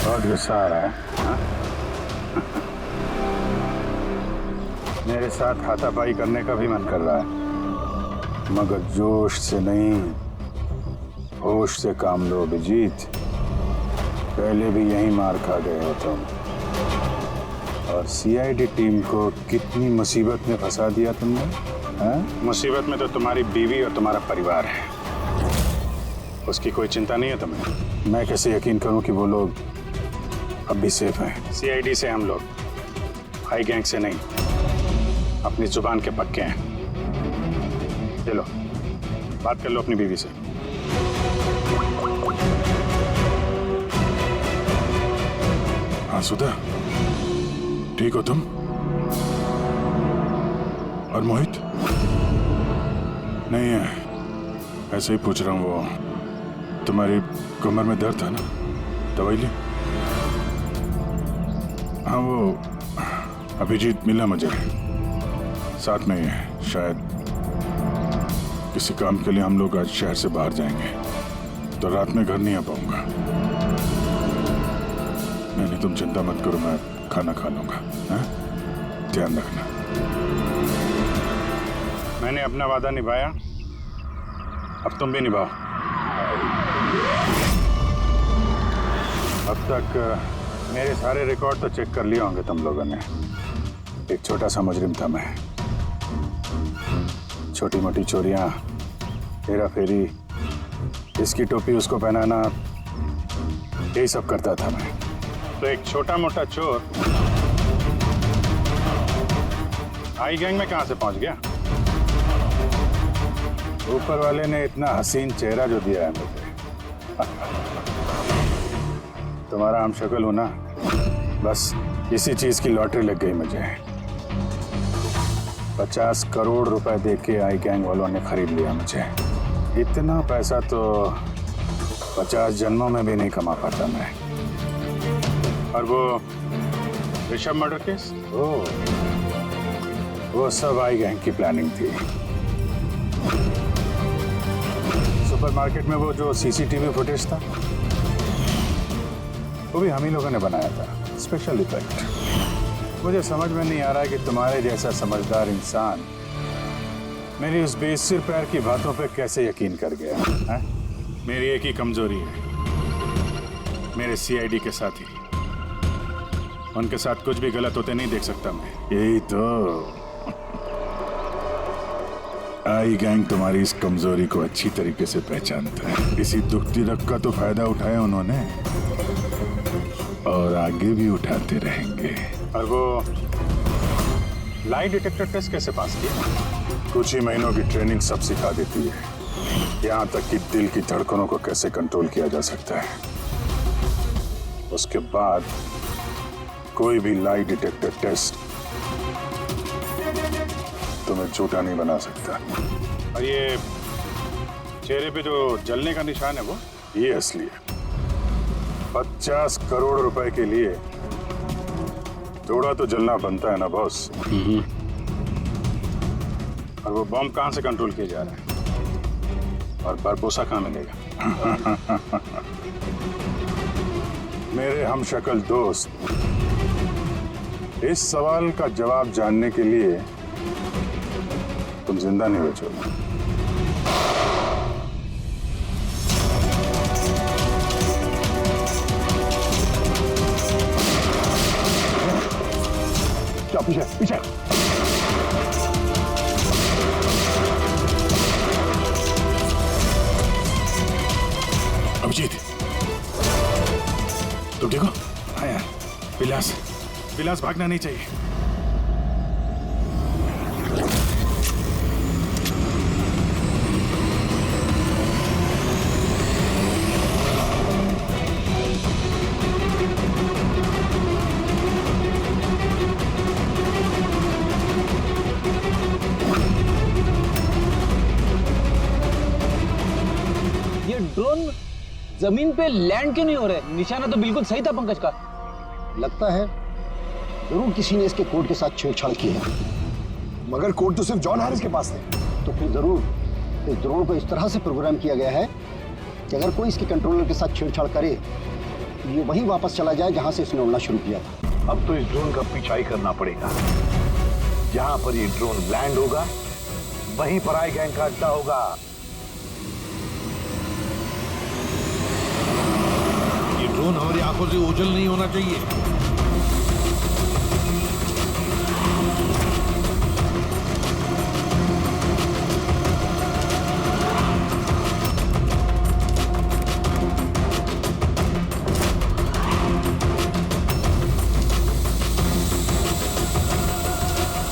बहुत गुस्सा आ रहा है हाँ? मेरे साथ हाथापाई करने का भी मन कर रहा है, मगर जोश से नहीं, होश से काम लो अभिजीत। पहले भी यही मार खा गए हो तुम, और सीआईडी टीम को कितनी मुसीबत में फंसा दिया तुमने। हाँ? मुसीबत में तो तुम्हारी बीवी और तुम्हारा परिवार है, उसकी कोई चिंता नहीं है तुम्हें। मैं कैसे यकीन करूं कि वो लोग अब भी सेफ हैं। सीआईडी से हम लोग, हाई गैंग से नहीं, अपनी जुबान के पक्के हैं। चलो बात कर लो अपनी बीवी से। हाँ सुधा, ठीक हो तुम? और मोहित? नहीं है, ऐसे ही पूछ रहा हूँ। वो तुम्हारी कमर में दर्द था ना, दवाई ली? हाँ वो अभिजीत मिला मुझे, साथ में ही है। शायद किसी काम के लिए हम लोग आज शहर से बाहर जाएंगे, तो रात में घर नहीं आ पाऊंगा। नहीं, तुम चिंता मत करो, मैं खाना खा लूंगा। ध्यान रखना। मैंने अपना वादा निभाया, अब तुम भी निभाओ। अब तक मेरे सारे रिकॉर्ड तो चेक कर लिए होंगे तुम लोगों ने। एक छोटा सा मुजरिम था मैं, छोटी मोटी चोरियां, हेरा फेरी, इसकी टोपी उसको पहनाना, यही सब करता था मैं। तो एक छोटा मोटा चोर हाई गैंग में कहां से पहुंच गया? ऊपर वाले ने इतना हसीन चेहरा जो दिया है मुझे। तुम्हारा हम शक्ल हो ना, बस इसी चीज की लॉटरी लग गई मुझे। 50 करोड़ रुपए देके आई गैंग वालों ने खरीद लिया मुझे। इतना पैसा तो 50 जन्मों में भी नहीं कमा पाता मैं। और वो ऋषभ मर्डर केस, वो सब आई गैंग की प्लानिंग थी। सुपरमार्केट में वो जो सीसीटीवी फुटेज था, वो भी हम ही लोगों ने बनाया था, स्पेशल इफेक्ट। मुझे समझ में नहीं आ रहा है कि तुम्हारे जैसा समझदार इंसान मेरी उस बेसिर पैर की बातों पे कैसे यकीन कर गया है? मेरी एक ही कमजोरी है, मेरे सीआईडी के साथी। उनके साथ कुछ भी गलत होते नहीं देख सकता मैं। यही तो, आई गैंग तुम्हारी इस कमजोरी को अच्छी तरीके से पहचानता है। इसी दुखती रग का तो फायदा उठाया उन्होंने, और आगे भी उठाते रहेंगे। और वो लाई डिटेक्टर टेस्ट कैसे पास किया? कुछ ही महीनों की ट्रेनिंग सब सिखा देती है, यहाँ तक कि दिल की धड़कनों को कैसे कंट्रोल किया जा सकता है। उसके बाद कोई भी लाई डिटेक्टर टेस्ट तुम्हें झूठा नहीं बना सकता। और ये चेहरे पे जो जलने का निशान है, वो ये असली है। 50 करोड़ रुपए के लिए थोड़ा तो जलना बनता है ना बॉस। और वो बॉम्ब कहां से कंट्रोल किया जा रहा है? और बरपोसा कहां मिलेगा? मेरे हमशक्ल दोस्त, इस सवाल का जवाब जानने के लिए तुम जिंदा नहीं बचोगे। क्या पीछे पीछे? अभिजीत, तुम ठीक हो? हाँ यार, विलास भागना नहीं चाहिए। ये ड्रोन जमीन पे लैंड क्यों नहीं हो रहे? निशाना तो बिल्कुल सही था पंकज का। लगता है जरूर किसी ने इसके कोड के साथ छेड़छाड़ की है। मगर कोड तो सिर्फ जॉन हैरिस के पास थे। तो फिर जरूर इस ड्रोन को इस तरह से प्रोग्राम किया गया है कि अगर कोई इसके कंट्रोलर के साथ छेड़छाड़ करे ये वहीं वापस चला जाए जहां से इसने उड़ना शुरू किया था। अब तो इस ड्रोन का पीछा करना पड़ेगा। जहां पर ये ड्रोन लैंड होगा वहीं पर आई गैंग का अड्डा होगा। ये ड्रोन हमारी आंखों से ओझल नहीं होना चाहिए।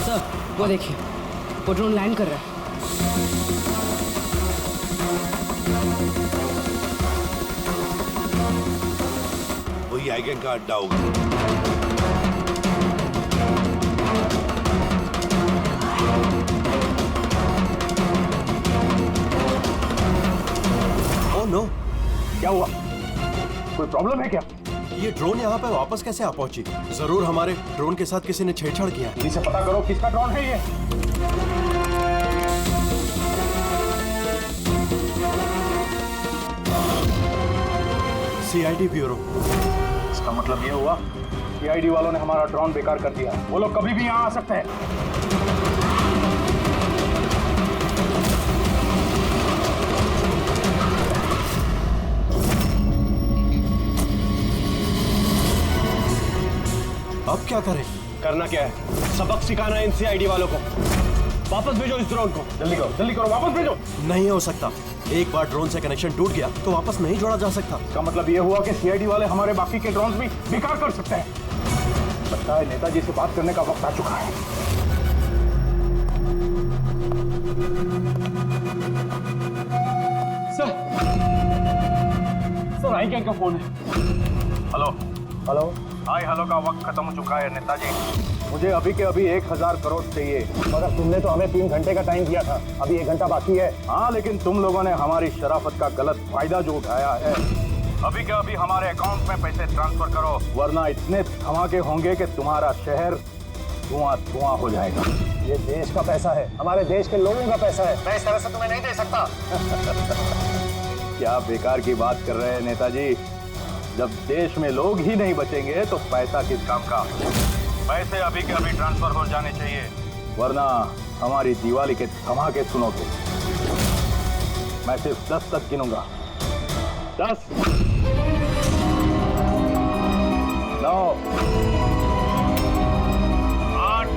सर वो देखिए, वो ड्रोन लैंड कर रहा है। वही आई गैंग का अड्डा होगा। ओह नो, क्या हुआ? कोई प्रॉब्लम है क्या? ये ड्रोन यहाँ पे वापस कैसे आ पहुंची? जरूर हमारे ड्रोन के साथ किसी ने छेड़छाड़ किया है। जल्दी से पता करो किसका ड्रोन है ये। CID bureau. इसका मतलब ये हुआ सीआईडी वालों ने हमारा ड्रोन बेकार कर दिया। वो लोग कभी भी यहाँ आ सकते हैं। अब क्या करें? करना क्या है? सबक सिखाना है इन सीआईडी वालों को। वापस भेजो इस ड्रोन को। जल्दी करो, वापस भेजो। नहीं हो सकता। एक बार ड्रोन से कनेक्शन टूट गया तो वापस नहीं जोड़ा जा सकता। इसका मतलब ये हुआ कि सीआईडी वाले हमारे बाकी के ड्रोन्स भी बेकार कर सकते हैं। लगता है नेताजी से बात करने का वक्त आ चुका है। सर आई क्या फोन है? हेलो हाय हेलो का वक्त खत्म हो चुका है नेताजी। मुझे अभी के अभी 1000 करोड़ चाहिए। मगर तुमने तो हमें 3 घंटे का टाइम दिया था। अभी 1 घंटा बाकी है। हाँ, लेकिन तुम लोगों ने हमारी शराफत का गलत फायदा जो उठाया है। अभी के अभी हमारे अकाउंट में पैसे ट्रांसफर करो, वरना इतने धमाके होंगे कि तुम्हारा शहर धुआं हो जाएगा। ये देश का पैसा है, हमारे देश के लोगों का पैसा है। मैं इस तरह से तुम्हें नहीं दे सकता। क्या बेकार की बात कर रहे हैं नेताजी? जब देश में लोग ही नहीं बचेंगे तो पैसा किस काम का? पैसे अभी के अभी ट्रांसफर हो जाने चाहिए, वरना हमारी दिवाली के धमाके सुनोगे। मैं सिर्फ 10 तक गिनूंगा। 10, 9, 8,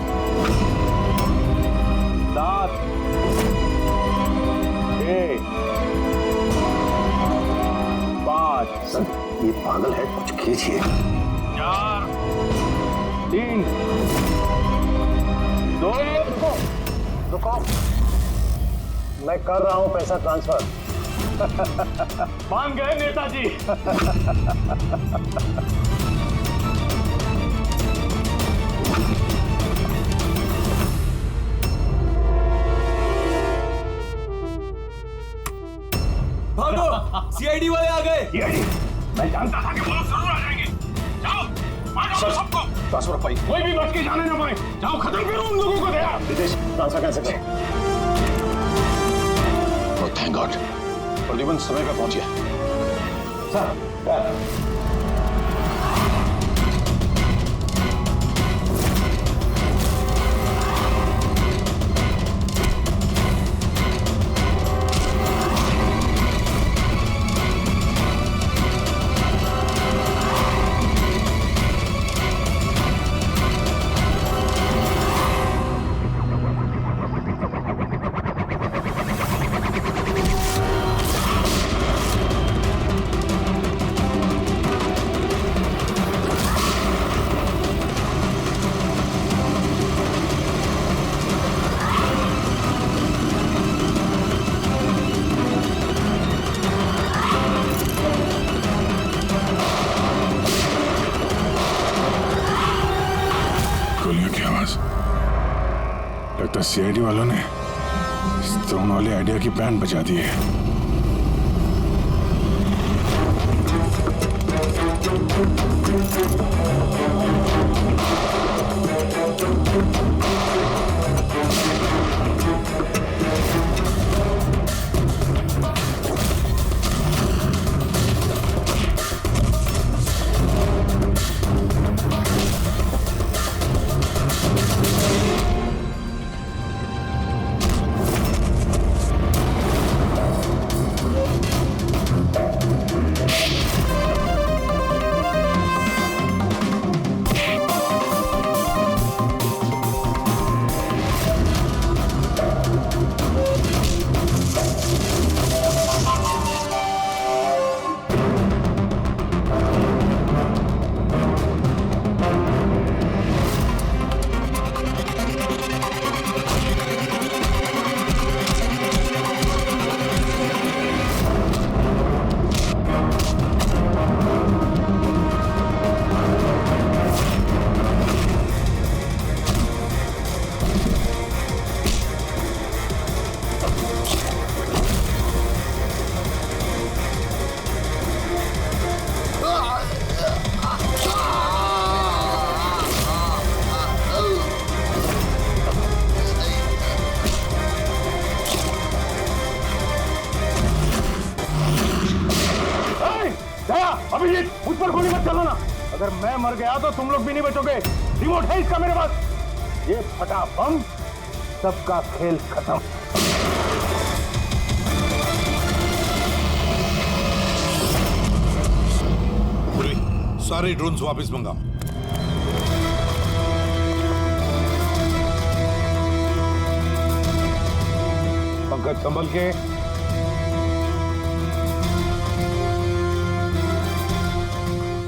7, 6, 5। सर ये पागल है, कुछ खींचिए। 4, 3, 2। रुको, मैं कर रहा हूं पैसा ट्रांसफर। मान गए नेताजी। भागो, सीआईडी वाले आ गए। मैं जानता था कि वो लोग जरूर आ जाएंगे। जाओ, मारो सबको। ट्रांसफर पाई कोई भी बच के जाने ना पाए। जाओ, खत्म करो उन लोगों को। दया विदेश ट्रांसफर कैसे करें? थैंक गॉड, प्रदीपन समय पर पहुंच गया। सर लगता सीआईडी वालों ने इस ड्रोन वाले आइडिया की बैंड बजा दी है। अगर मैं मर गया तो तुम लोग भी नहीं बचोगे। रिमोट है इसका मेरे पास। ये फटा बम, सबका खेल खत्म। पूर्वी, सारे ड्रोन्स वापस मंगाओ। पंकज संभल के।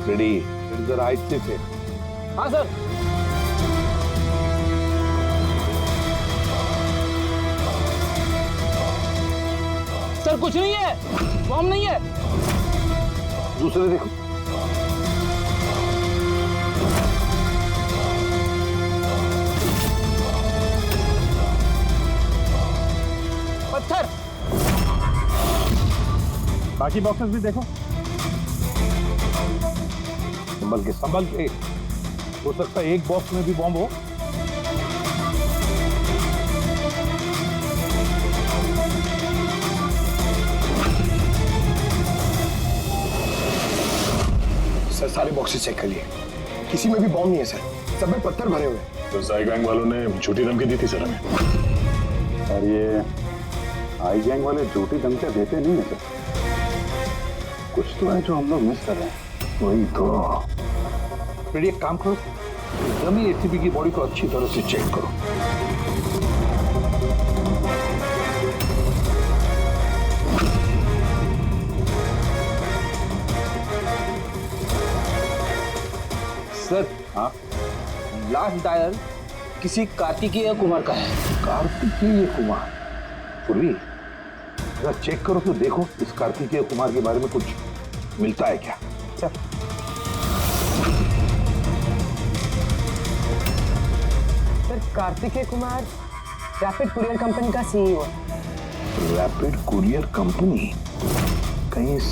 रेडी, जरा आहिस्ते से। हाँ सर। सर कुछ नहीं है, बॉम्ब नहीं है। दूसरे देखो। पत्थर। बाकी बॉक्सेस भी देखो। संभल के, संभल के। हो सकता है एक बॉक्स में भी बॉम्ब हो। सर सारे बॉक्सेस चेक कर लिए, किसी में भी बॉम्ब नहीं है सर, सब में पत्थर भरे हुए हैं। तो साई गैंग वालों ने झूठी धमकी दी थी सर हमें। और ये आई गैंग वाले झूठी धमकियां देते नहीं है सर। कुछ तो है जो हम लोग मिस कर रहे हैं। वही तो। रेडी, एक काम करो, डमी एसीपी की बॉडी को अच्छी तरह से चेक करो। सर हाँ, लास्ट डायल किसी कार्तिकेय कुमार का है। कार्तिकेय कुमार? पूर्वी, जरा चेक करो तो देखो इस कार्तिकेय कुमार के बारे में कुछ मिलता है क्या। Sir Kartikeya Kumar rapid courier company का सीईओ। Rapid courier company? कहीं इस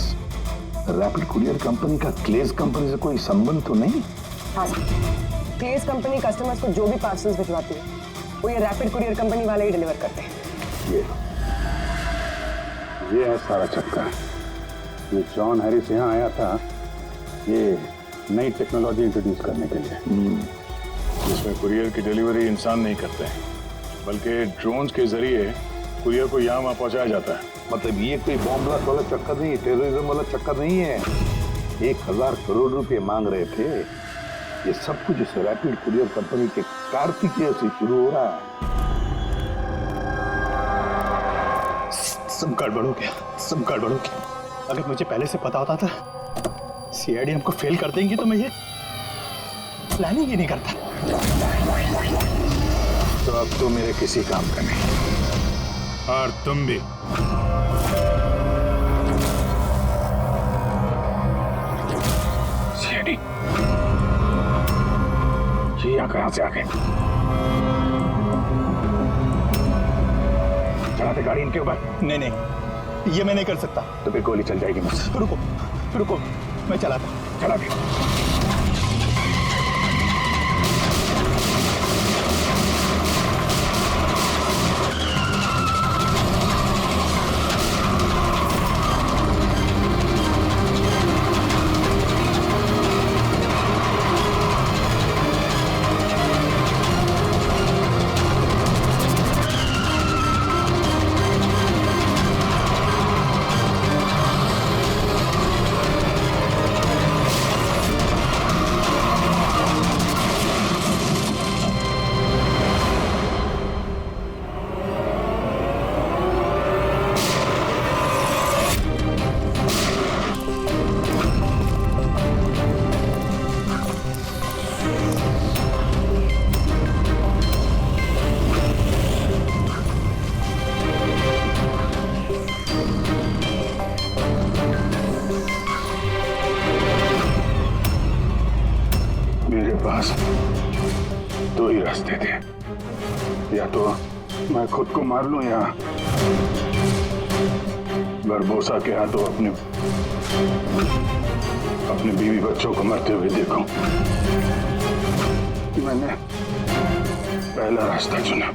रैपिड कुरियर कंपनी का क्लेज कंपनी से कोई संबंध तो नहीं? हाँ सर, क्लेज कंपनी कस्टमर्स को जो भी पार्सल्स भिजवाती है वो ये रैपिड कुरियर कंपनी वाले ही डिलीवर करते हैं। ये है सारा चक्कर। ये जॉन हैरिस यहाँ आया था ये नई टेक्नोलॉजी इंट्रोड्यूस करने के लिए, जिसमें कुरियर की डिलीवरी इंसान नहीं करते हैं, बल्कि ड्रोन्स के जरिए कुरियर को यहाँ वहाँ पहुँचाया जाता है। मतलब ये कोई बॉम्ब ब्लास्ट वाला चक्कर नहीं, टेररिज्म वाला चक्कर नहीं है। 1000 करोड़ रुपए मांग रहे थे। ये सब कुछ इस रैपिड कुरियर कंपनी के कार्तिकेय से शुरू हो रहा है। सब गड़बड़ हो गया, सब गड़बड़ हो गया। अगर मुझे पहले से पता होता था सीआईडी हमको फेल कर देंगी तो मैं ये प्लानिंग ही नहीं करता। तो अब तो मेरे किसी काम का नहीं। और तुम भी। सीआईडी ये यहाँ कहाँ से आ गए? चलाते गाड़ी इनके ऊपर? नहीं नहीं, ये मैं नहीं कर सकता। तो फिर गोली चल जाएगी मुझसे। रुको रुको, मैं चलाता। चला के मेरे पास दो ही रास्ते थे, या तो मैं खुद को मार लूं या बरबोसा के हाथों अपने बीवी बच्चों को मरते हुए देखूं। मैंने पहला रास्ता चुना।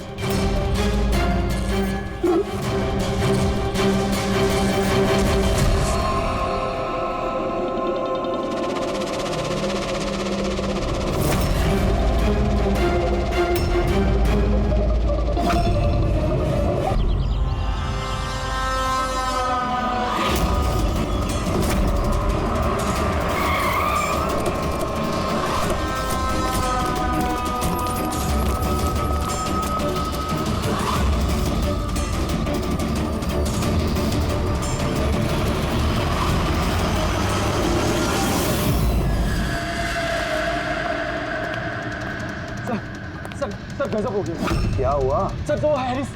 सर गजब हो गया। क्या हुआ? सर तो हैरिस।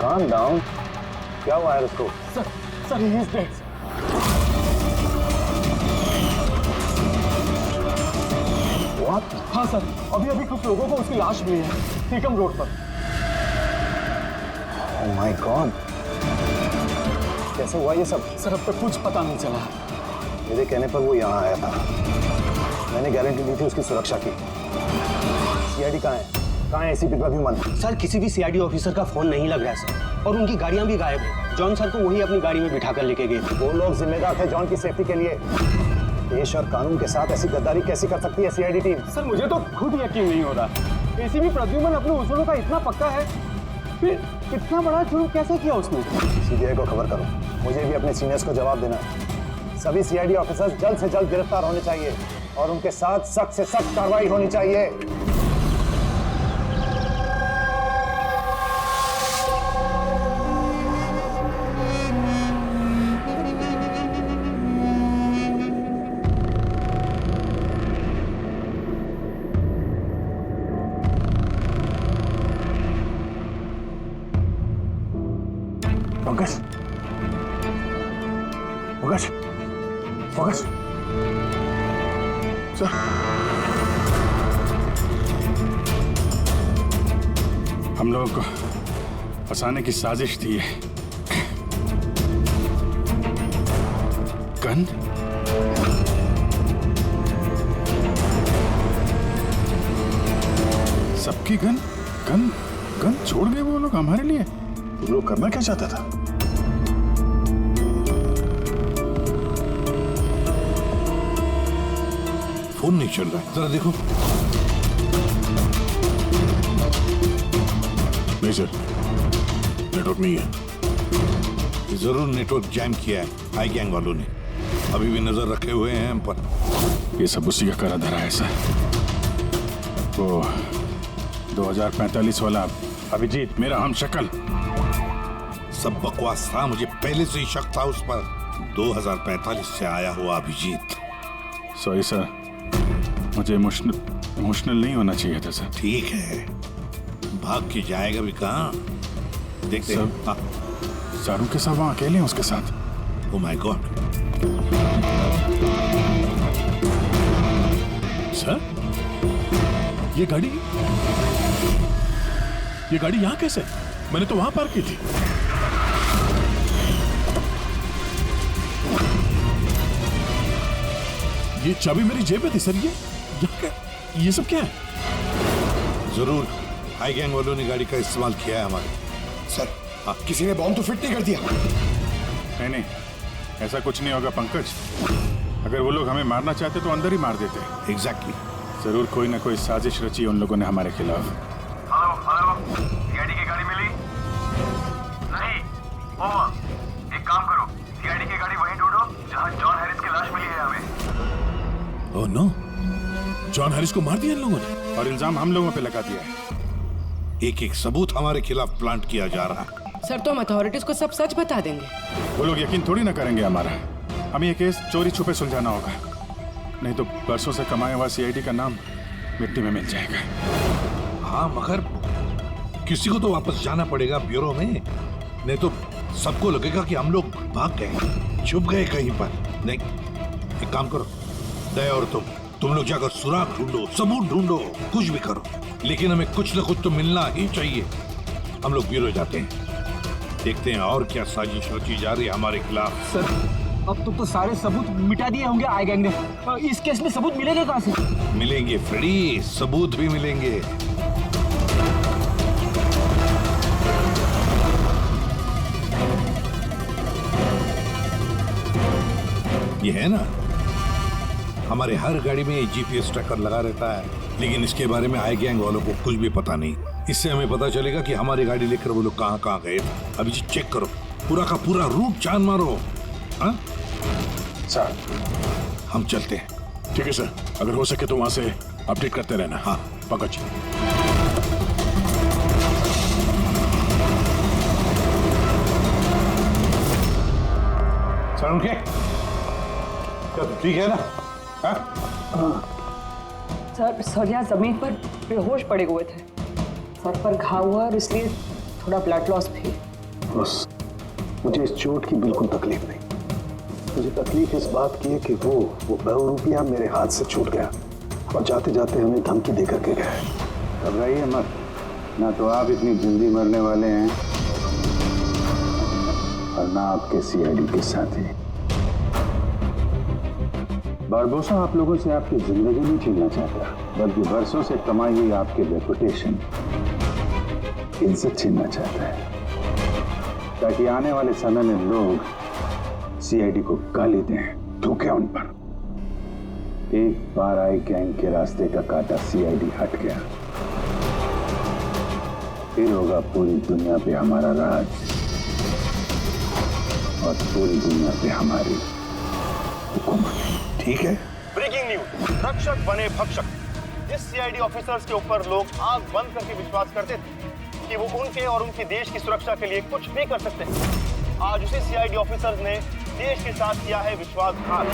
Calm down. क्या हुआ है उसको? Sir he is dead. What? हाँ सर, अभी कुछ लोगों को उसकी लाश मिली है टीकम रोड पर। Oh my God. कैसे हुआ ये सब? सर अब तक कुछ पता नहीं चला। मेरे कहने पर वो यहाँ आया था। मैंने गारंटी दी थी उसकी सुरक्षा की। सीआईडी कहाँ है? कहाँ है एसीपी प्रद्युमन? सर किसी भी सीआईडी ऑफिसर का फोन नहीं लग रहा है सर, और उनकी गाड़ियां भी गायब है। जॉन सर को वही अपनी गाड़ी में बिठा कर लेके गए थे। वो लोग जिम्मेदार थे जॉन की सेफ्टी के लिए। देश और कानून के साथ ऐसी गद्दारी कैसे कर सकती है सीआईडी टीम? सर मुझे तो खुद यकीन नहीं हो रहा। एसीपी प्रद्युमन अपने उसूलों का इतना पक्का है, फिर इतना बड़ा जुर्म कैसे किया उसने? सीबीआई को खबर करो। मुझे भी अपने सीनियर्स को जवाब देना है। सभी सीआईडी ऑफिसर्स जल्द से जल्द गिरफ्तार होने चाहिए और उनके साथ सख्त से सख्त कार्रवाई होनी चाहिए। पंकज, पंकज, पंकज, सर हम लोगों को फंसाने की साजिश थी ये। गन? सबकी गन? गन? गन छोड़ गए वो लोग हमारे लिए? वो लोग करना क्या चाहता था? फोन नहीं चल रहा है, जरा देखो। नहीं सर, नेटवर्क नहीं है। जरूर नेटवर्क जैम किया है हाई गैंग वालों ने। अभी भी नजर रखे हुए हैं हम पर। ये सब उसी का करा धरा है सर। वो 2045 वाला अभिजीत, मेरा हम शक्ल। सब बकवास था, मुझे पहले से ही शक था उस पर। 2045 से आया हुआ अभिजीत। सॉरी सर, मुझे इमोशनल नहीं होना चाहिए था सर। ठीक है, भाग के जाएगा भी कहाँ? देखते हैं। हाँ। सारू के साथ वहाँ अकेले हैं उसके साथ। Oh my God. सर ये गाड़ी यहाँ कैसे? मैंने तो वहाँ पार्क की थी। ये चाबी मेरी जेब में थी सर। ये सब क्या है? जरूर हाई गैंग वालों ने गाड़ी का इस्तेमाल किया है हमारे। सर किसी ने बॉम्ब तो फिट नहीं कर दिया? नहीं, ऐसा कुछ नहीं होगा पंकज। अगर वो लोग हमें मारना चाहते तो अंदर ही मार देते। एग्जैक्टली। जरूर कोई ना कोई साजिश रची उन लोगों ने हमारे खिलाफ। हेलो, सीआईडी की गाड़ी मिली? नहीं। ओवर। एक काम करो, सीआईडी की गाड़ी वहीं ढूंढो जहां जॉन हैरिस की लाश मिली है हमें। ओह नो, जॉन हैरिस को मार दिया इन लोगों ने और इल्जाम हम लोगों पे लगा दिया है। एक एक सबूत हमारे खिलाफ प्लांट किया जा रहा है। सर तो हम अथॉरिटीज को सब सच बता देंगे। वो लोग यकीन थोड़ी ना करेंगे हमारा। हमें ये केस चोरी छुपे सुलझाना होगा, नहीं तो बरसों से कमाया हुआ सीआईडी का नाम मिट्टी में मिल जाएगा। हाँ, मगर किसी को तो वापस जाना पड़ेगा ब्यूरो में, नहीं तो सबको लगेगा कि हम लोग भाग गए, छुप गए कहीं पर। नहीं, एक काम करो, दया और तुम लोग जाकर सुराग ढूंढो, सबूत ढूंढो, कुछ भी करो, लेकिन हमें कुछ न कुछ तो मिलना ही चाहिए। हम लोग ब्यूरो जाते हैं, देखते हैं और क्या साजिश रची जा रही है हमारे खिलाफ। सर अब तो सारे सबूत मिटा दिए होंगे आई गैंग ने। इस केस में सबूत मिलेंगे कहाँ से? मिलेंगे फ्रेडी, सबूत भी मिलेंगे। ये है ना, हमारे हर गाड़ी में जीपीएस ट्रैकर लगा रहता है, लेकिन इसके बारे में आई गैंग वालों को कुछ भी पता नहीं। इससे हमें पता चलेगा कि हमारी गाड़ी लेकर वो लोग कहाँ कहाँ गए। अभी जी चेक करो, पूरा का पूरा रूट जान मारो। हाँ सर, हम चलते हैं। ठीक है सर, अगर हो सके तो वहां से अपडेट करते रहना। हाँ पंकज। सर उनके ठीक है ना? सर यहाँ जमीन पर बेहोश पड़े हुए थे। सर पर घाव हुआ और इसलिए थोड़ा ब्लड लॉस भी। बस मुझे इस चोट की बिल्कुल तकलीफ नहीं। मुझे तकलीफ इस बात की है कि वो बहुरूपिया मेरे हाथ से छूट गया और जाते जाते हमें धमकी दे करके गया है। घबराइए मत, ना तो आप इतनी जल्दी मरने वाले हैं और ना आपके सीआईडी के साथी। बारबोसा आप लोगों से आपकी जिंदगी नहीं छीनना चाहता, बल्कि बरसों से कमाई हुई आपकी रेपुटेशन, इज्जत छीनना चाहता है, ताकि आने वाले समय में लोग सीआईडी को गाली दें, थूकें उन पर। एक बार आई गैंग के रास्ते का कांटा सीआईडी हट गया, फिर होगा पूरी दुनिया पे हमारा राज और पूरी दुनिया पे हमारी हुकूमत। ठीक है। ब्रेकिंग न्यूज, रक्षक बने भक्षक। जिस सीआईडी ऑफिसर्स के ऊपर लोग आंख बंद करके विश्वास करते थे कि वो उनके और उनके देश की सुरक्षा के लिए कुछ भी कर सकते हैं, आज उसी सीआईडी ऑफिसर्स ने देश के साथ किया है विश्वासघात।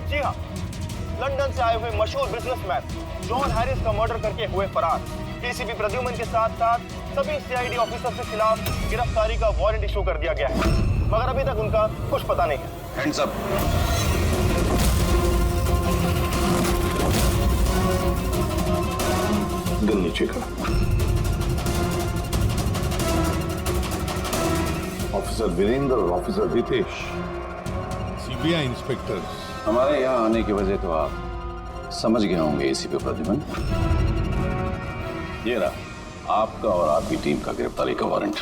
जी हाँ, लंदन से आए हुए मशहूर बिजनेसमैन जॉन हैरिस का मर्डर करके हुए फरार एसीपी प्रद्युमन के साथ साथ सभी सीआईडी ऑफिसर्स के खिलाफ गिरफ्तारी का वारंट इशू कर दिया गया है, मगर अभी तक उनका कुछ पता नहीं है। Hands up. गन नीचे कर। ऑफिसर वीरेंद्र और ऑफिसर रितेश, सीबीआई इंस्पेक्टर। हमारे यहाँ आने की वजह तो आप समझ गए होंगे एसीपी प्रद्युमन। ये रहा आपका और आपकी टीम का गिरफ्तारी का वारंट।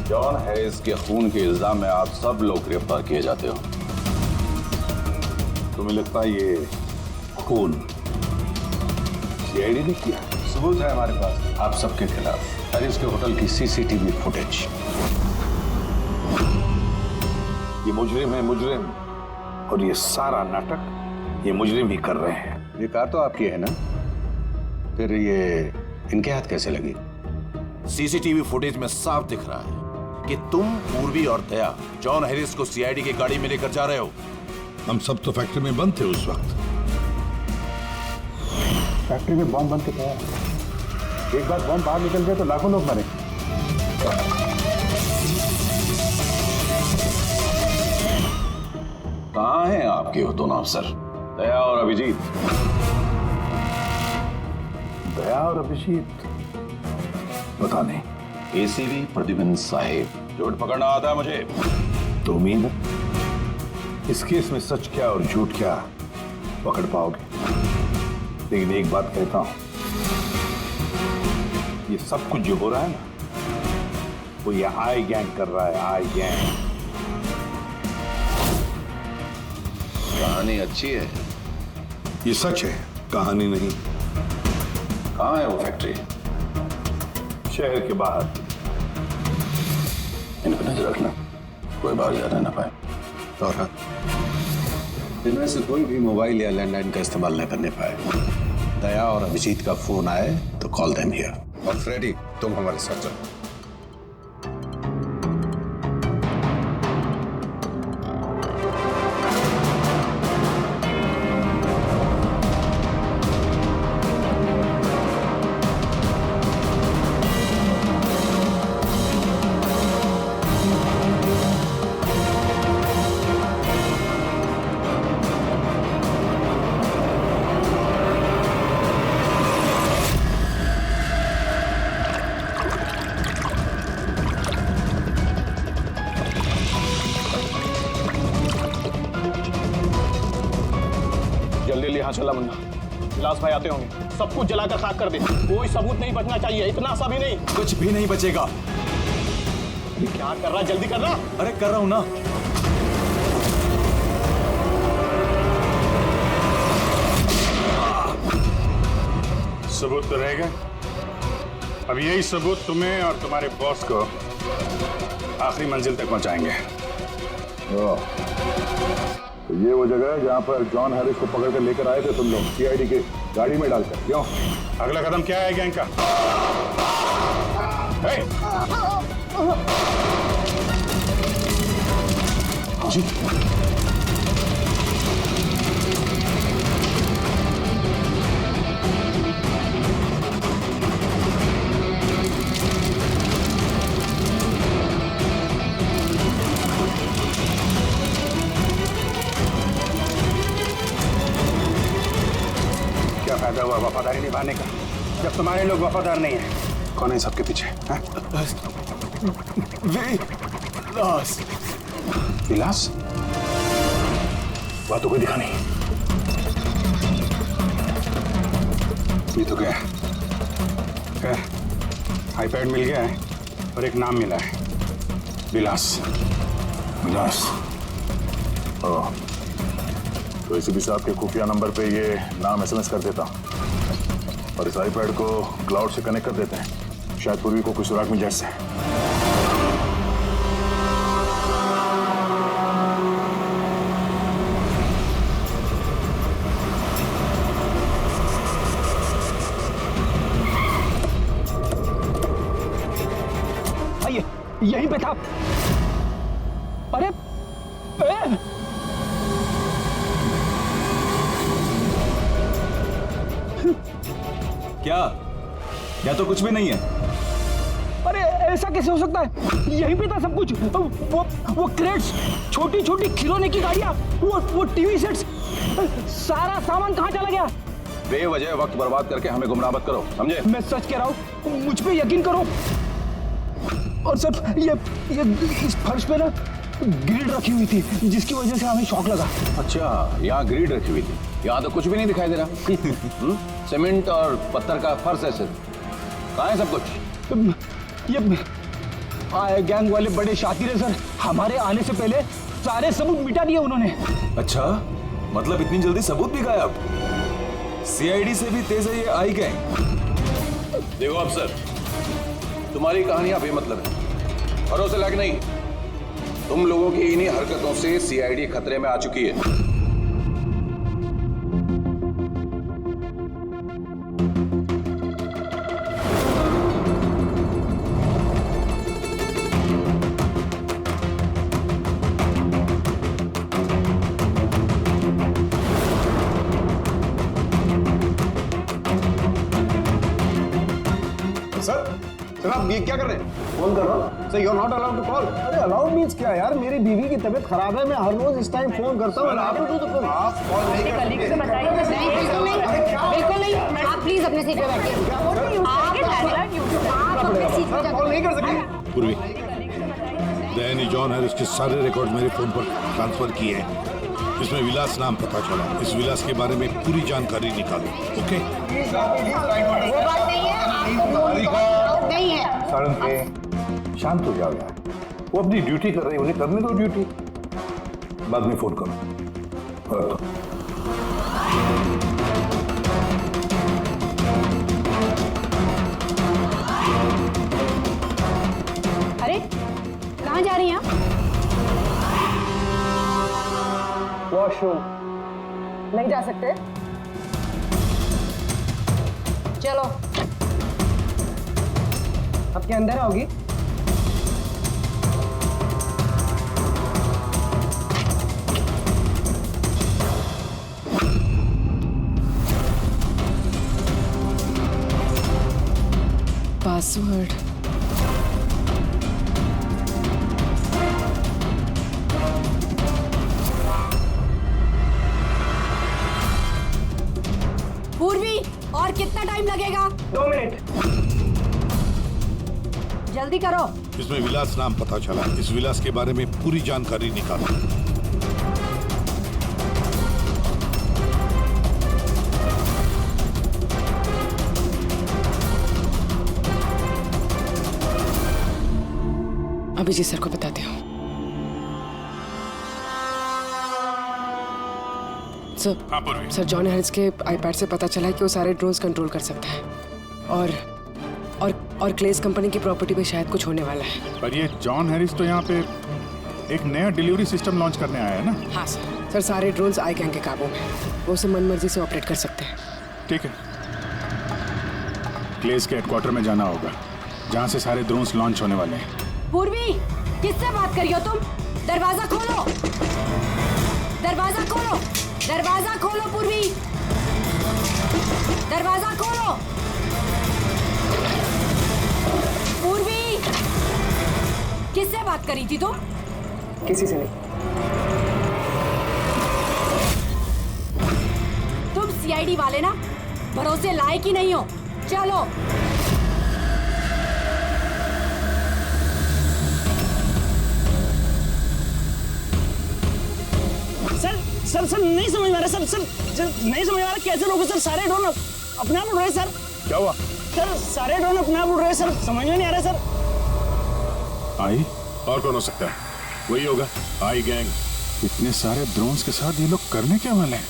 जॉन हैरिस के खून के इल्जाम में आप सब लोग गिरफ्तार किए जाते हो। तुम्हें लगता है ये खून सीआईडी ने किया? सबूत है हमारे पास आप सबके खिलाफ। हैरिस के होटल की सीसीटीवी फुटेज। ये मुजरिम है, मुजरिम, और ये सारा नाटक ये मुजरिम ही कर रहे हैं। ये कार तो आपकी है ना, फिर ये इनके हाथ कैसे लगी? सीसीटीवी फुटेज में साफ दिख रहा है कि तुम, पूर्वी और दया जॉन हैरिस को सीआईडी की गाड़ी में लेकर जा रहे हो। हम सब तो फैक्ट्री में बंद थे उस वक्त। फैक्ट्री में बॉम्ब बन के तैयार। एक बार बॉम्ब बाहर निकल गया तो लाखों लोग मरे। कहाँ हैं आपके वो दोनों अफसर, दया और अभिजीत? दया और अभिजीत पता नहीं। एसीपी प्रद्युमन साहिब, झूठ पकड़ना आता है मुझे। तो उम्मीद है इस केस में सच क्या और झूठ क्या पकड़ पाओगे। लेकिन एक बात कहता हूं, ये सब कुछ जो हो रहा है ना, वो ये आई गैंग कर रहा है। आई गैंग। कहानी अच्छी है, ये सच है, कहानी नहीं। कहाँ है वो फैक्ट्री? शहर के बाहर। इन पर नजर रखना, कोई बाहर जाना ना पाए। और इनमें से कोई भी मोबाइल या लैंडलाइन का इस्तेमाल न करने पाए। दया और अभिजीत का फोन आए तो कॉल देम हियर। और फ्रेडी, तुम हमारे साथ चलो। जल्दी यहाँ चला मुन्ना, विलास भाई आते होंगे। सब कुछ जलाकर खाक कर दे, कोई सबूत नहीं बचना चाहिए। इतना सा भी नहीं। कुछ भी नहीं बचेगा। क्या कर रहा, जल्दी कर रहा। अरे कर रहा हूं ना। सबूत तो रहेगा। अब यही सबूत तुम्हें और तुम्हारे बॉस को आखिरी मंजिल तक पहुंचाएंगे। तो ये वो जगह है जहां पर जॉन हैरिस को पकड़ कर लेकर आए थे तुम लोग, सीआईडी के गाड़ी में डालकर। क्यों? अगला कदम क्या है गैंग का? जी फायदा हुआ वफादारी निभाने का, जब तुम्हारे लोग वफादार नहीं है? कौन है सबके पीछे? विलास। विलास? वह तो कोई दिखा नहीं। ये तो क्या है? आईपैड मिल गया है और एक नाम मिला है, विलास। विलास? ओह, तो एसीपी साहब के खुफिया नंबर पे ये नाम एसएमएस कर देता और इस आईपैड को क्लाउड से कनेक्ट कर देते हैं, शायद पूर्वी को कोई सुराग मिल जाए इससे। यहीं पे था। अरे क्या तो कुछ भी नहीं है। अरे ऐसा कैसे हो सकता है? यहीं पे था सब कुछ। वो क्रेट्स, छोटी छोटी खिलौने की गाड़ियां, वो टीवी सेट्स, सारा सामान कहाँ चला गया? बेवजह वक्त बर्बाद करके हमें गुमराह मत करो, समझे? मैं सच कह रहा हूँ, मुझ पे यकीन करो। और सर ये इस फर्श पे ना ग्रिड रखी हुई थी, जिसकी वजह से हमें शॉक लगा। अच्छा, यहाँ ग्रिड रखी हुई थी, यहाँ तो कुछ भी नहीं दिखाई दे रहा। सीमेंट और पत्थर का फर्श है सिर्फ। कहाँ है सब कुछ? ये गैंग वाले बड़े शातिर है सर, हमारे आने से पहले सारे सबूत मिटा दिए उन्होंने। अच्छा, मतलब इतनी जल्दी सबूत भी गायब? सीआईडी से भी तेज है ये आई गैंग। देखो अफसर, तुम्हारी कहानियां बेमतलब है, भरोसे लायक नहीं। तुम लोगों की इन्हीं हरकतों से सीआईडी खतरे में आ चुकी है। सर आप ये क्या कर रहे हैं? फोन कर रहा हूँ। Sir you are not allowed to call. अरे अलाउड मींस क्या यार? मेरी बीवी की तबीयत खराब है, मैं हर रोज इस टाइम फोन करता हूँ। आप कॉल नहीं कर सकते। बिल्कुल नहीं, आप प्लीज अपने सीट पे बैठिए। कॉल नहीं कर सकते। पूर्वी, दैनी जॉन हैरिस के सारे रिकॉर्ड मेरे फोन पर ट्रांसफर किए हैं। इसमें विलास नाम पता चला। इस विलास के बारे में पूरी जानकारी निकालो। ओके? वो बात नहीं है, आपको नहीं है। सारंग के शांत हो जाओ यार, वो अपनी ड्यूटी कर रहे हैं, उन्हें करने दो ड्यूटी। बाद में फोन करो। और तो अरे कहाँ जा रही हैं आप? वॉशरूम नहीं जा सकते? चलो, अब क्या अंदर आओगी? पासवर्ड पूर्वी, और कितना टाइम लगेगा? 2 मिनट। जल्दी करो। इसमें विलास नाम पता चला। इस विलास के बारे में पूरी जानकारी निकालो। अभिजीत सर को बताते हो। सर जॉन हैरिस के आईपैड से पता चला है कि वो सारे ड्रोन्स कंट्रोल कर सकता है और क्लेस कंपनी की प्रॉपर्टी पे शायद कुछ होने वाला है। पर ये जॉन हैरिस तो यहाँ पे एक नया डिलीवरी सिस्टम लॉन्च करने आया है ना? हाँ सर सारे ड्रोन्स आई गैंग के काबू में, वो उसे मनमर्जी से ऑपरेट कर सकते हैं। ठीक है, क्लेस के हेडक्वार्टर में जाना होगा, जहाँ से सारे ड्रोन्स लॉन्च होने वाले हैं। पूर्वी, किससे बात कर रही हो तुम? दरवाजा खोलो, दरवाजा खोलो, दरवाजा खोलो पूर्वी, दरवाजा खोलो। पूर्वी, किससे बात करी थी तुम? किसी से नहीं। तुम सीआईडी वाले ना? भरोसे लायक ही नहीं हो। चलो। सर नहीं समझ में आ रहा सर नहीं समझ में आ रहा कैसे लोग सर सारे ड्रोन अपने आप उड़ रहे सर। क्या हुआ? सर सारे ड्रोन अपने आप उड़ रहे सर, समझ में नहीं आ रहा सर। आई और कौन हो सकता है? वही होगा, आई गैंग। इतने सारे ड्रोन्स के साथ ये लोग करने क्या वाले हैं?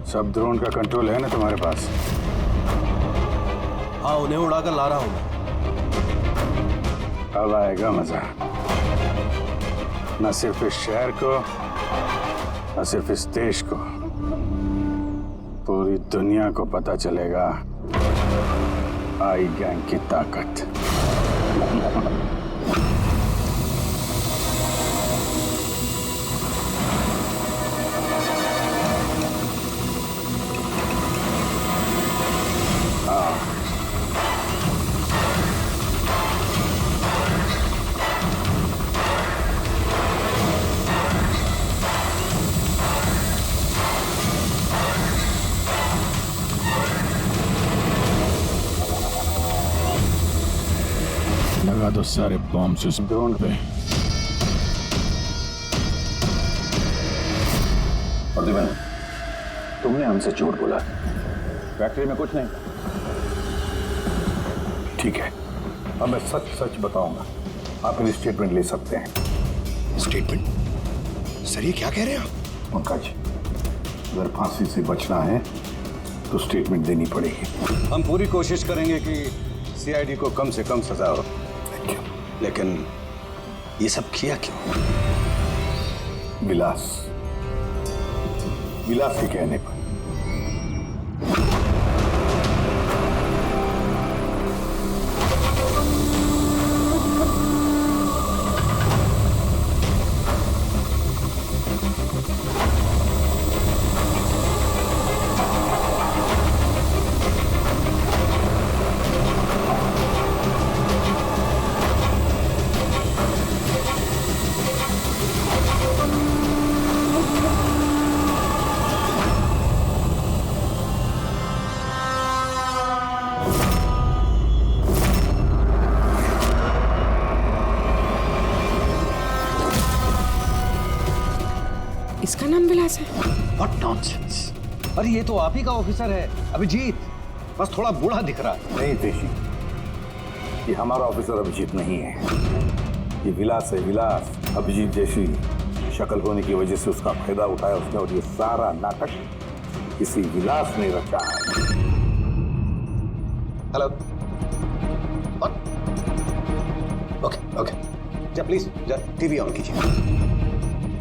सब ड्रोन का कंट्रोल है ना तुम्हारे पास? हाँ, उन्हें उड़ाकर ला रहा हूं मैं। अब आएगा मजा, न सिर्फ इस शहर को, न सिर्फ इस देश को, पूरी दुनिया को पता चलेगा आई गैंग की ताकत। लगा दो सारे बॉम्ब इस ड्रोन पे। प्रतिबन, तुमने हमसे झूठ बोला, फैक्ट्री में कुछ नहीं। ठीक है, अब मैं सच सच बताऊंगा, आप मेरी स्टेटमेंट ले सकते हैं। स्टेटमेंट? सर ये क्या कह रहे हैं आप? पंकज, अगर फांसी से बचना है तो स्टेटमेंट देनी पड़ेगी। हम पूरी कोशिश करेंगे कि सीआईडी को कम से कम सजा हो, लेकिन ये सब किया क्यों? विलास के कहने पर। इसका नाम विलास है? What nonsense! अरे ये तो आप ही का ऑफिसर है, अभिजीत। बस थोड़ा बूढ़ा दिख रहा है। नहीं तेशी, ये हमारा ऑफिसर अभिजीत नहीं है, ये विलास है। विलास अभिजीत जैसी शक्ल होने की वजह से उसका फायदा उठाया उसने, और ये सारा नाटक किसी विलास ने रचा है। हेलो। ओके, जा प्लीज, जा टीवी ऑन कीजिए।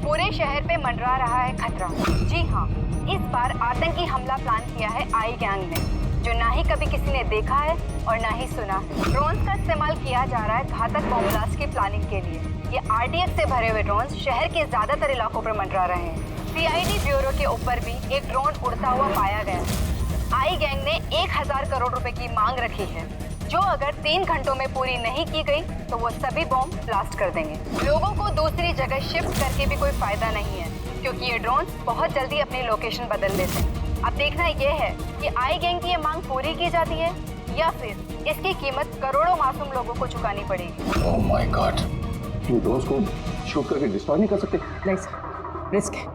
पूरे शहर पे मंडरा रहा है खतरा। जी हाँ, इस बार आतंकी हमला प्लान किया है आई गैंग ने, जो ना ही कभी किसी ने देखा है और ना ही सुना है। ड्रोन्स का इस्तेमाल किया जा रहा है घातक बॉम्ब ब्लास्ट की प्लानिंग के लिए। ये आरडीएक्स से भरे हुए ड्रोन्स शहर के ज्यादातर इलाकों पर मंडरा रहे हैं। सीआईडी ब्यूरो के ऊपर भी एक ड्रोन उड़ता हुआ पाया गया। आई गैंग ने 1000 करोड़ रुपए की मांग रखी है, जो अगर 3 घंटों में पूरी नहीं की गई तो वो सभी बॉम्ब ब्लास्ट कर देंगे। लोगों को दूसरी जगह शिफ्ट करके भी कोई फायदा नहीं है, क्योंकि ये ड्रोन बहुत जल्दी अपनी लोकेशन बदल लेते हैं। अब देखना ये है कि आई गैंग की ये मांग पूरी की जाती है या फिर इसकी कीमत करोड़ों मासूम लोगों को चुकानी पड़ेगी। Oh my God, in drones को शूट करके डिस्ट्रॉय नहीं कर सकते? नहीं सर, रिस्क है।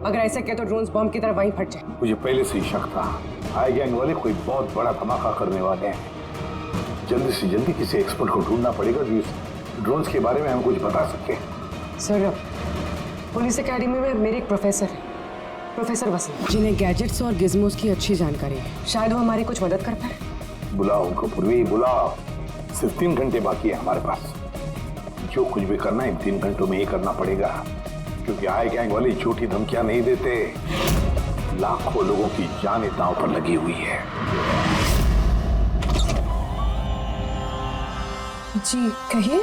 अगर ऐसा किया तो ड्रोन्स बॉम्ब की तरह वहीं फट जाए। मुझे पहले से ही शक था, आई गैंग वाले कोई बहुत बड़ा धमाका करने वाले हैं। जल्दी से जल्दी किसी एक्सपर्ट को ढूंढना पड़ेगा जो इस ड्रोन्स के बारे में हमें कुछ बता सके। सर, पुलिस अकेडमी में मेरे एक प्रोफेसर है, प्रोफेसर वसीम, जिन्हें गैजेट्स और गिज़मोस की अच्छी जानकारी है। शायद वो हमारी कुछ मदद कर पाए। बुलाओ उनको पूर्वी, बुलाओ। सिर्फ 3 घंटे बाकी है हमारे पास। जो कुछ भी करना है 3 घंटों में ही करना पड़ेगा, क्योंकि आई गैंग वाले झूठी धमकियां नहीं देते। लाखों लोगों की जान दांव पर लगी हुई है। जी कहिए।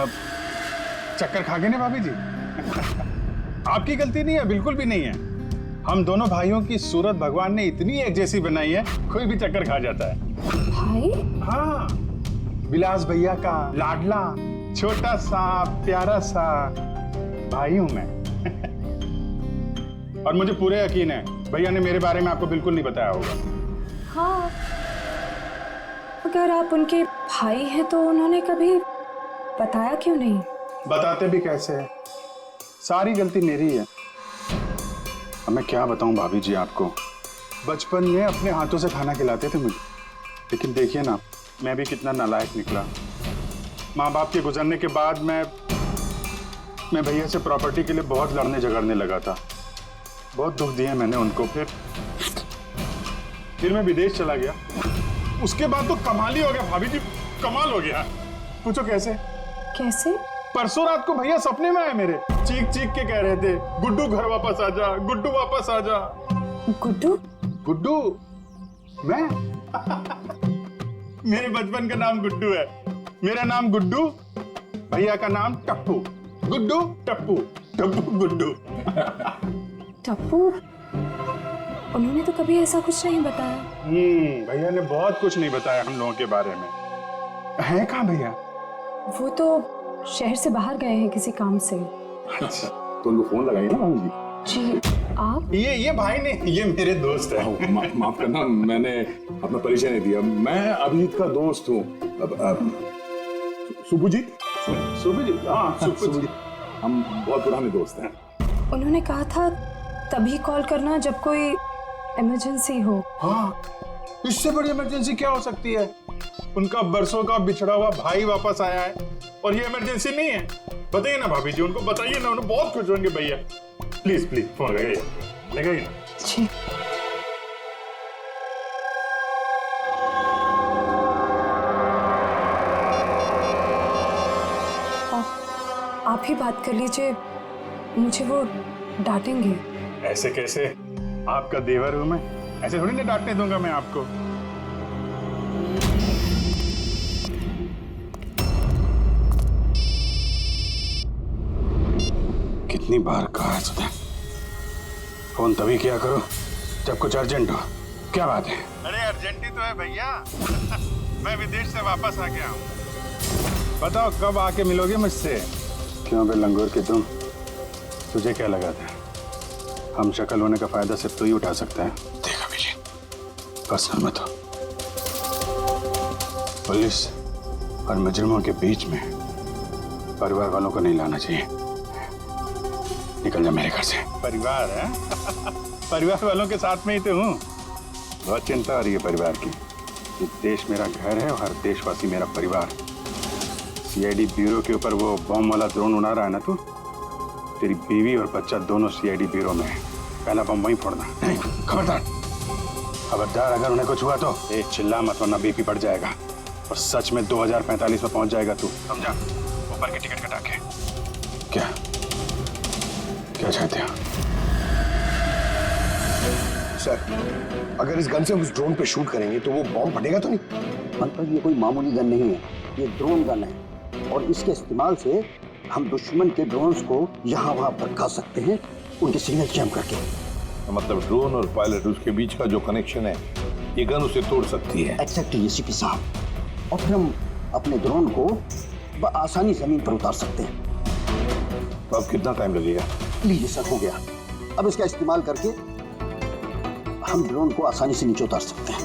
चक्कर खा गए ना भाभी जी? आपकी गलती नहीं है, बिल्कुल भी नहीं है। हम दोनों भाइयों की सूरत भगवान ने इतनी एक जैसी बनाई है, कोई भी चक्कर खा जाता है। भाई? हाँ, विलास भैया का लाडला छोटा सा प्यारा सा भाई हूं मैं। और मुझे पूरे यकीन है भैया ने मेरे बारे में आपको बिल्कुल नहीं बताया होगा। हाँ, अगर आप उनके भाई हैं तो उन्होंने कभी बताया क्यों नहीं? बताते भी कैसे है, सारी गलती मेरी है। अब मैं क्या बताऊं भाभी जी आपको, बचपन में अपने हाथों से खाना खिलाते थे मुझे, लेकिन देखिए ना मैं भी कितना नालायक निकला। माँ बाप के गुजरने के बाद मैं भैया से प्रॉपर्टी के लिए बहुत लड़ने झगड़ने लगा था। बहुत दुख दिए मैंने उनको। फिर मैं विदेश चला गया। उसके बाद तो कमाल ही हो गया भाभी जी, कमाल हो गया। पूछो कैसे? कैसे? परसों रात को भैया सपने में आए मेरे, चीख चीख के कह रहे थे, गुड्डू घर वापस आ जा, गुड्डू वापस आ जा। गुड्डू? गुड्डू? मैं? मेरे बचपन का नाम गुड्डू है। मेरा नाम गुड्डू, भैया का नाम टप्पू। गुड्डू टप्पू, टप्पू गुड्डू। टप्पू? उन्होंने तो कभी ऐसा कुछ नहीं बताया। भैया ने बहुत कुछ नहीं बताया हम लोगों के बारे में। है कहाँ भैया? वो तो शहर से बाहर गए हैं किसी काम से। अच्छा, तो उनको फोन लगाइए ना भाभी जी। आप? ये भाई ने, ये मेरे दोस्त है। माफ करना, मैंने अपना परिचय नहीं दिया। मैं अभिजीत का दोस्त हूँ। सुपुजीत? सुपुजीत? हाँ, सुपुजीत। हम बहुत पुराने दोस्त हैं। उन्होंने कहा था तभी कॉल करना जब कोई इमरजेंसी हो। हाँ, इससे बड़ी इमरजेंसी क्या हो सकती है? उनका बरसों का बिछड़ा हुआ भाई वापस आया है और ये इमरजेंसी नहीं है। बताइए ना भाभी जी, उनको बताइए ना, उन्हें बहुत खुश होंगे भैया। प्लीज प्लीज फोन लगाइए, लगाइए ना। जी। आप ही बात कर लीजिए, मुझे वो डांटेंगे। ऐसे कैसे? आपका देवर हूं मैं, ऐसे थोड़ी ना डांटने दूंगा मैं आपको। कितनी बार कहा है तुझे, फोन तभी किया करो जब कुछ अर्जेंट हो। क्या बात है? अरे अर्जेंट ही तो है भैया। मैं विदेश से वापस आ गया हूँ। बताओ कब आके मिलोगे मुझसे? क्यों बे लंगूर के तुम, तुझे क्या लगा था हम शक्ल होने का फायदा सिर्फ तो ही उठा सकता है? देखा विजय, पर्सनल मत हो। पुलिस और मुजरिमों के बीच में परिवार वालों को नहीं लाना चाहिए। निकल जा मेरे घर से। परिवार है? परिवार वालों के साथ में ही तो हूँ। बहुत चिंता आ रही है परिवार की। ये देश मेरा घर है और हर देशवासी मेरा परिवार। सीआईडी ब्यूरो के ऊपर वो बॉम्ब वाला ड्रोन उड़ा रहा है ना तू, तेरी बीवी और बच्चा दोनों सीआईडी ब्यूरो में है। पहला बम वहीं फोड़ना। नहीं, खबरदार खबरदार, अगर उन्हें कुछ हुआ तो चिल्ला मत वरना बीपी बढ़ जाएगा और सच में 2045 में पहुंच जाएगा तू, समझा? ऊपर की टिकट कटा के। क्या क्या चाहते हो? सर, अगर इस गन से हम उस ड्रोन पे शूट करेंगे तो वो बॉम्ब फटेगा तो नहीं? मतलब ये कोई मामूली गन नहीं है, ये ड्रोन गन है और इसके इस्तेमाल से हम दुश्मन के ड्रोन्स को यहाँ वहाँ भड़का सकते हैं, उनके सिग्नल जैम करके। मतलब ड्रोन और पायलट, उसके बीच का जो कनेक्शन है, ये गन उसे तोड़ सकती है। एक्जैक्टली एसीपी साहब। और फिर हम अपने ड्रोन को आसानी जमीन पर उतार सकते हैं। तो अब कितना टाइम लगेगा? लीजिए सर, हो गया। अब इसका इस्तेमाल करके हम ड्रोन को आसानी से नीचे उतार सकते हैं।